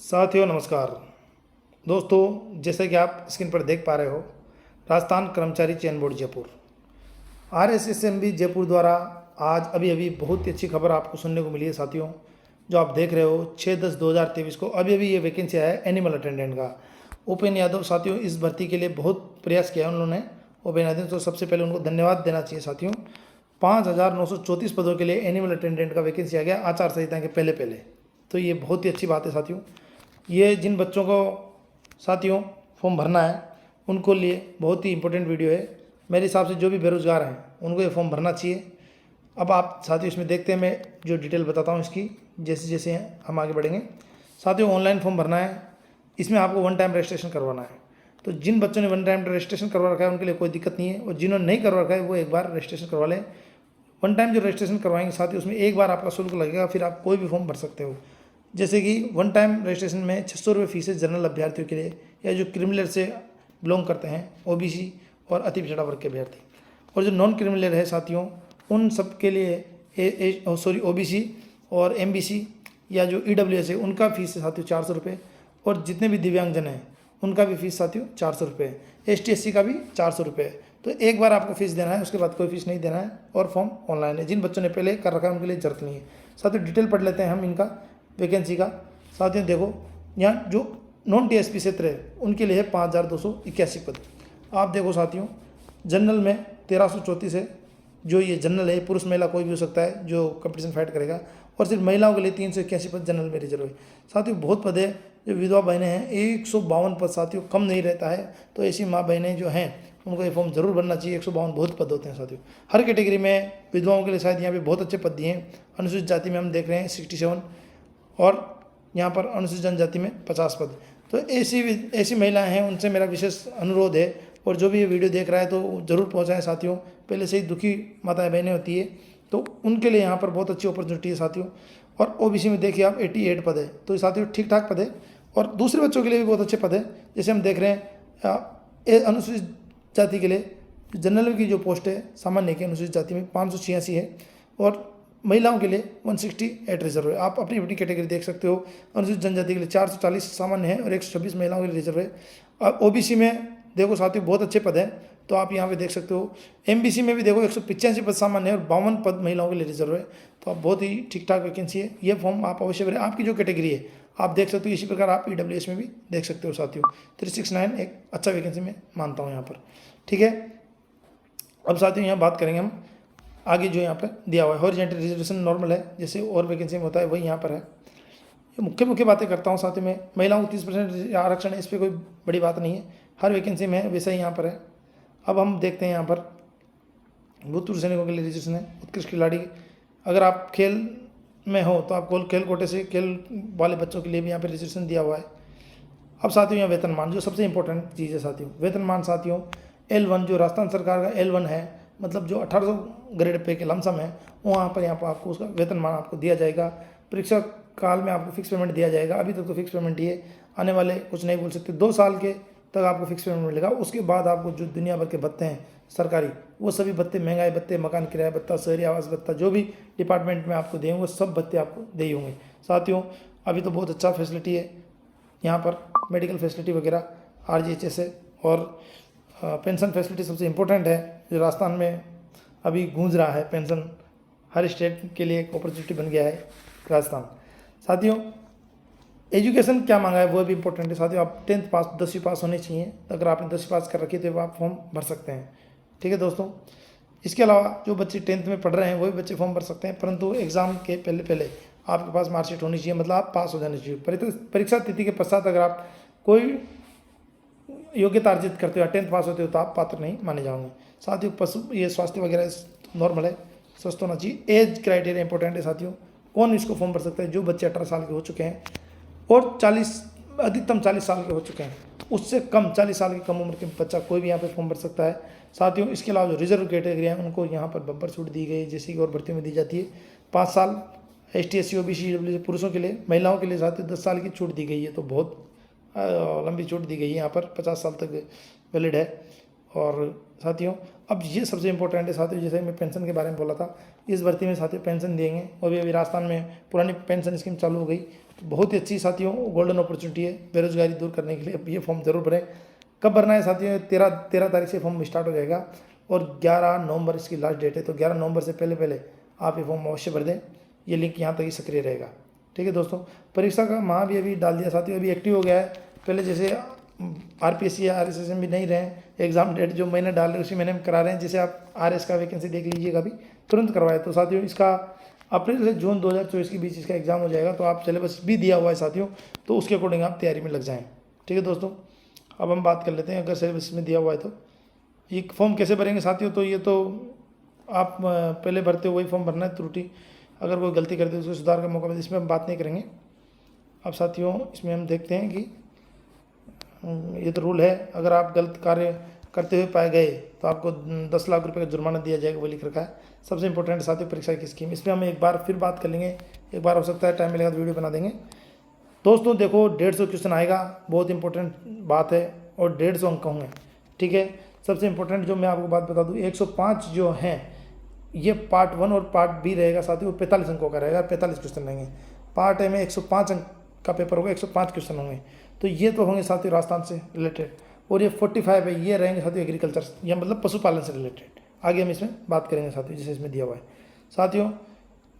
साथियों नमस्कार। दोस्तों, जैसे कि आप स्क्रीन पर देख पा रहे हो, राजस्थान कर्मचारी चयन बोर्ड जयपुर RSSMB जयपुर द्वारा आज अभी अभी बहुत ही अच्छी खबर आपको सुनने को मिली है। साथियों, जो आप देख रहे हो 6/10/2023 को अभी अभी ये वैकेंसी आया है एनिमल अटेंडेंट का। उपेन यादव साथियों इस भर्ती के लिए बहुत प्रयास किया है उन्होंने। उपेन यादव तो सबसे पहले उनको धन्यवाद देना चाहिए। साथियों, 5,934 पदों के लिए एनिमल अटेंडेंट का वैकेंसी आ गया आचार संहिता के पहले, तो ये बहुत ही अच्छी बात है। साथियों, ये जिन बच्चों को साथियों फॉर्म भरना है उनको लिए बहुत ही इंपॉर्टेंट वीडियो है। मेरे हिसाब से जो भी बेरोजगार हैं उनको ये फॉर्म भरना चाहिए। अब आप साथियों इसमें देखते हैं, मैं जो डिटेल बताता हूँ इसकी जैसे जैसे हम आगे बढ़ेंगे। साथियों, ऑनलाइन फॉर्म भरना है, इसमें आपको वन टाइम रजिस्ट्रेशन करवाना है। तो जिन बच्चों ने वन टाइम रजिस्ट्रेशन करवा रखा है उनके लिए कोई दिक्कत नहीं है, और जिन्होंने नहीं करवा रखा है वो एक बार रजिस्ट्रेशन करवा लें। वन टाइम जो रजिस्ट्रेशन करवाएंगे साथियों उसमें एक बार आपका शुल्क लगेगा, फिर आप कोई भी फॉर्म भर सकते हो। जैसे कि वन टाइम रजिस्ट्रेशन में 600 रुपये फीस है जनरल अभ्यर्थियों के लिए, या जो क्रिमिनल से बिलोंग करते हैं OBC और अति पिछड़ा वर्ग के अभ्यर्थी। और जो नॉन क्रिमिनल है साथियों उन सब के लिए OBC और MBC या जो EWS है उनका फीस है साथियों 400 रुपये, और जितने भी दिव्यांगजन हैं उनका भी फीस साथियों 400 रुपये, ST SC का भी 400 रुपये। तो एक बार आपको फीस देना है, उसके बाद कोई फीस नहीं देना है, और फॉर्म ऑनलाइन है। जिन बच्चों ने पहले कर रखा है उनके लिए जरूरत नहीं है। साथियों, डिटेल पढ़ लेते हैं हम इनका वैकेंसी का। साथियों देखो, यहाँ जो नॉन TSP क्षेत्र है उनके लिए है 5,281 पद। आप देखो साथियों, जनरल में 1334 है, जो ये जनरल है, पुरुष महिला कोई भी हो सकता है जो कंपटीशन फाइट करेगा। और सिर्फ महिलाओं के लिए 381 पद जनरल में रिजर्व है। साथियों बहुत पद है। जो विधवा बहनें हैं 152 पद साथियों, कम नहीं रहता है। तो ऐसी माँ बहनें जो हैं उनको ये फॉर्म जरूर भरना चाहिए। 152 बहुत पद होते हैं साथियों। हर कैटेगरी में विधवाओं के लिए शायद यहाँ पे बहुत अच्छे पद दिए हैं। अनुसूचित जाति में हम देख रहे हैं 67, और यहाँ पर अनुसूचित जनजाति में 50 पद। तो ऐसी महिलाएं हैं, उनसे मेरा विशेष अनुरोध है, और जो भी ये वीडियो देख रहा है तो ज़रूर पहुँचाएं साथियों। पहले से ही दुखी माताएं बहनें होती है, तो उनके लिए यहाँ पर बहुत अच्छी अपॉर्चुनिटी है साथियों। और OBC में देखिए आप 88 पद है, तो साथियों ठीक ठाक पद है। और दूसरे बच्चों के लिए भी बहुत अच्छे पद है। जैसे हम देख रहे हैं अनुसूचित जाति के लिए जनरल की जो पोस्ट है सामान्य की अनुसूचित जाति में 586 है, और महिलाओं के लिए 168 रिजर्व है। आप अपनी अपनी कैटेगरी देख सकते हो। अनुसूचित जनजाति के लिए 440 सामान्य है और 126 महिलाओं के लिए रिजर्व है। OBC में देखो साथियों बहुत अच्छे पद हैं, तो आप यहाँ पे देख सकते हो। MBC में भी देखो 185 पद सामान्य है और 52 पद महिलाओं के लिए रिजर्व है। तो आप बहुत ही ठीक ठाक वैकेंसी है। ये फॉर्म आप अवश्य भरें। आपकी जो कैटेगरी है आप देख सकते हो। इसी प्रकार आप EWS में भी देख सकते हो साथियों। 369 एक अच्छा वैकेंसी मैं मानता हूँ यहाँ पर। ठीक है, अब साथियों यहाँ बात करेंगे हम आगे। जो यहाँ पर दिया हुआ है हॉरिजॉन्टल रिजर्वेशन नॉर्मल है, जैसे और वैकेंसी में होता है वही यहाँ पर है। मुख्य बातें करता हूँ साथियों में। महिलाओं को 30% आरक्षण है, इस पर कोई बड़ी बात नहीं है, हर वैकेंसी में है, वैसा ही यहाँ पर है। अब हम देखते हैं यहाँ पर भूतपूर्व सैनिकों के लिए रिजर्वेशन है। उत्कृष्ट खिलाड़ी, अगर आप खेल में हो तो आपको खेल कोटे से खेल वाले बच्चों के लिए भी यहाँ पर रिजर्वेशन दिया हुआ है। अब साथियों यहाँ वेतनमान, जो सबसे इंपॉर्टेंट चीज़ है साथियों, वेतनमान साथियों L1 जो राजस्थान सरकार का L1 है, मतलब जो 1800 ग्रेड पे के लमसम है, वहाँ पर आपको उसका वेतनमान आपको दिया जाएगा। परीक्षा काल में आपको फिक्स पेमेंट दिया जाएगा। अभी तक तो फिक्स पेमेंट ही है, आने वाले कुछ नहीं बोल सकते। 2 साल के तक आपको फिक्स पेमेंट मिलेगा। उसके बाद आपको जो दुनिया भर के भत्ते हैं सरकारी, वो सभी भत्ते, महंगाई भत्ते, मकान किराया भत्ता, शहरी आवास भत्ता, जो भी डिपार्टमेंट में आपको देंगे वो सब भत्ते आपको दे होंगे। साथियों अभी तो बहुत अच्छा फैसिलिटी है यहाँ पर, मेडिकल फैसिलिटी वगैरह RGHS है, और पेंशन फैसिलिटी सबसे इम्पोर्टेंट है जो राजस्थान में अभी गूंज रहा है। पेंशन हर स्टेट के लिए एक अपॉर्चुनिटी बन गया है राजस्थान। साथियों एजुकेशन क्या मांगा है वो भी इम्पोर्टेंट है साथियों। आप 10th पास 10वीं पास होनी चाहिए। अगर आपने 10वीं पास कर रखी है तो आप फॉर्म भर सकते हैं। ठीक है दोस्तों, इसके अलावा जो बच्चे 10th में पढ़ रहे हैं वही बच्चे फॉर्म भर सकते हैं, परंतु एग्ज़ाम के पहले आपके पास मार्कशीट होनी चाहिए, मतलब आप पास हो जाने चाहिए। परीक्षा तिथि के पश्चात अगर आप कोई योग्यता अर्जित करते हो या 10th पास होते हो तो आप पात्र नहीं माने जाओगे। साथियों ये स्वास्थ्य वगैरह नॉर्मल है, स्वस्थ होना चाहिए। एज क्राइटेरिया इंपॉर्टेंट है साथियों। कौन इसको फॉर्म भर सकता है? जो बच्चे 18 साल के हो चुके हैं और अधिकतम 40 साल के हो चुके हैं। उससे कम 40 साल की कम उम्र के बच्चा कोई भी यहाँ पे फॉर्म भर सकता है साथियों। इसके अलावा जो रिजर्व कैटेगरी हैं उनको यहाँ पर बम्पर छूट दी गई, जैसे कि और भर्तियों में दी जाती है। 5 साल ST SC OBC EWS पुरुषों के लिए, महिलाओं के लिए साथियों 10 साल की छूट दी गई है। तो बहुत लंबी छूट दी गई है यहाँ पर, 50 साल तक वैलिड है। और साथियों अब ये सबसे इम्पोर्टेंट है साथियों, जैसे मैं पेंशन के बारे में बोला था, इस भर्ती में साथियों पेंशन देंगे। और अभी राजस्थान में पुरानी पेंशन स्कीम चालू हो गई, तो बहुत ही अच्छी साथियों गोल्डन अपॉर्चुनिटी है बेरोजगारी दूर करने के लिए। अब ये फॉर्म जरूर भरें। कब भरना है साथियों? 13 तारीख से फॉर्म स्टार्ट हो जाएगा और 11 नवंबर इसकी लास्ट डेट है। तो 11 नवंबर से पहले पहले आप ये फॉर्म अवश्य भर दें। ये लिंक यहाँ तक ही सक्रिय रहेगा। ठीक है दोस्तों, परीक्षा का माह भी अभी डाल दिया साथियों, अभी एक्टिव हो गया है। पहले जैसे आरपीएससी या आरएसएस भी नहीं रहे, एग्जाम डेट जो महीने डाल रहे उसी महीने में करा रहे हैं। जैसे आप आरएस का वैकेंसी देख लीजिएगा, अभी तुरंत करवाए। तो साथियों इसका अप्रैल से जून 2024 के बीच इसका एग्जाम हो जाएगा। तो आप सिलेबस भी दिया हुआ है साथियों, तो उसके अकॉर्डिंग आप तैयारी में लग जाएँ। ठीक है दोस्तों, अब हम बात कर लेते हैं अगर सिलेबस में दिया हुआ है तो ये फॉर्म कैसे भरेंगे साथियों। तो ये तो आप पहले भरते हो वही फॉर्म भरना है। त्रुटि अगर कोई गलती करते हो उसको सुधार का मौका मिले, इसमें हम बात नहीं करेंगे। अब साथियों इसमें हम देखते हैं कि ये तो रूल है, अगर आप गलत कार्य करते हुए पाए गए तो आपको 10 लाख रुपए का जुर्माना दिया जाएगा, वो लिख रखा है। सबसे इंपॉर्टेंट साथियों परीक्षा की स्कीम, इसमें हम एक बार फिर बात कर लेंगे। एक बार हो सकता है टाइम मिलेगा तो वीडियो बना देंगे। दोस्तों देखो 150 क्वेश्चन आएगा, बहुत इंपॉर्टेंट बात है, और 150 अंक होंगे। ठीक है, सबसे इंपॉर्टेंट जो मैं आपको बात बता दूँ, 105 जो हैं ये पार्ट 1 और पार्ट बी रहेगा साथियों, 45 अंकों का रहेगा, 45 क्वेश्चन रहेंगे। पार्ट ए में 105 अंक का पेपर होगा, 105 क्वेश्चन होंगे। तो ये तो होंगे साथियों राजस्थान से रिलेटेड, और ये 45 है ये रहेंगे साथियों एग्रीकल्चर या मतलब पशुपालन से रिलेटेड। आगे हम इसमें बात करेंगे साथियों, जैसे इसमें दिया हुआ है। साथियों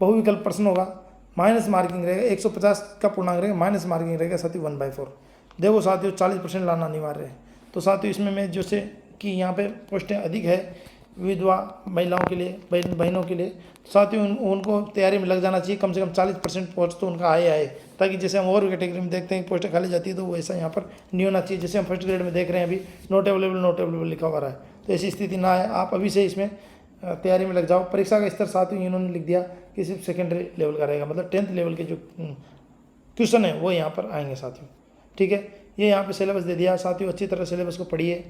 बहुविकल्प प्रश्न होगा, माइनस मार्किंग रहेगा, 150 का पूर्णांक रहेगा, माइनस मार्किंग रहेगा साथियों 1/4। देखो साथियों 40% लाना अनिवार्य है। तो साथियों इसमें मैं जैसे कि यहाँ पे पोस्टें अधिक है विधवा महिलाओं के लिए, बहनों के लिए, साथियों उनको तैयारी में लग जाना चाहिए। कम से कम 40% पोस्ट तो उनका आए, ताकि जैसे हम और कैटेगरी में देखते हैं पोस्टें खाली जाती है, तो वो ऐसा यहाँ पर नहीं होना चाहिए। जैसे हम फर्स्ट ग्रेड में देख रहे हैं अभी नॉट अवेलेबल लिखा हुआ रहा है, तो ऐसी स्थिति ना आए। आप अभी से इसमें तैयारी में लग जाओ। परीक्षा का स्तर साथियों इन्होंने लिख दिया कि सिर्फ सेकेंडरी लेवल का रहेगा, मतलब 10th लेवल के जो क्वेश्चन है वो यहाँ पर आएंगे साथियों। ठीक है, ये यहाँ पे सिलेबस दे दिया साथियों, अच्छी तरह सिलेबस को पढ़िए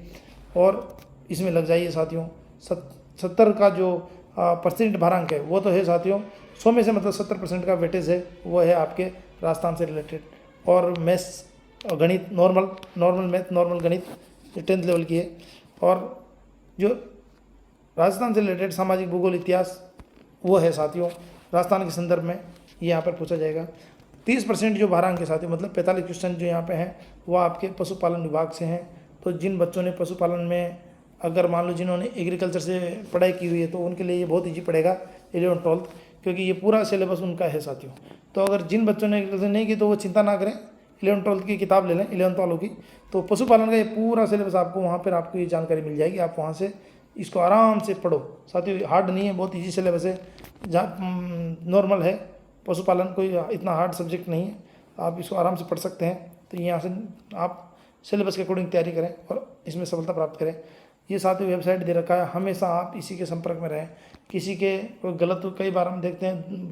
और इसमें लग जाइए साथियों। 70 का जो % भारांक है वो तो है साथियों 100 में से, मतलब 70% का वेटेज है वो है आपके राजस्थान से रिलेटेड। और मैथ्स गणित नॉर्मल मैथ नॉर्मल गणित 10th लेवल की है। और जो राजस्थान से रिलेटेड सामाजिक भूगोल इतिहास वो है साथियों राजस्थान के संदर्भ में, ये यहाँ पर पूछा जाएगा। 30% जो भारांक के साथियों, मतलब 45 क्वेश्चन जो यहाँ पे हैं वो आपके पशुपालन विभाग से हैं। तो जिन बच्चों ने पशुपालन में, अगर मान लो जिन्होंने एग्रीकल्चर से पढ़ाई की हुई है, तो उनके लिए ये बहुत ईजी पड़ेगा 11th 12th, क्योंकि ये पूरा सिलेबस उनका है साथियों। तो अगर जिन बच्चों ने एग्रीकल्चर नहीं की तो वो चिंता ना करें, 11th 12th की किताब ले लें 11th वालों की। तो पशुपालन का ये पूरा सिलेबस आपको वहाँ पर आपको ये जानकारी मिल जाएगी, आप वहाँ से इसको आराम से पढ़ो साथियों। हार्ड नहीं है, बहुत ईजी सिलेबस है, जहाँ नॉर्मल है। पशुपालन कोई इतना हार्ड सब्जेक्ट नहीं है, आप इसको आराम से पढ़ सकते हैं। तो यहाँ से आप सिलेबस के अकॉर्डिंग तैयारी करें और इसमें सफलता प्राप्त करें। ये साथियों वेबसाइट दे रखा है, हमेशा आप इसी के संपर्क में रहें। किसी के कोई गलत, कई बार हम देखते हैं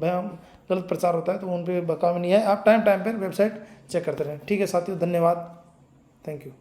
गलत प्रचार होता है, तो उन पर बकाव नहीं है। आप टाइम पर वेबसाइट चेक करते रहें। ठीक है साथियों, धन्यवाद, थैंक यू।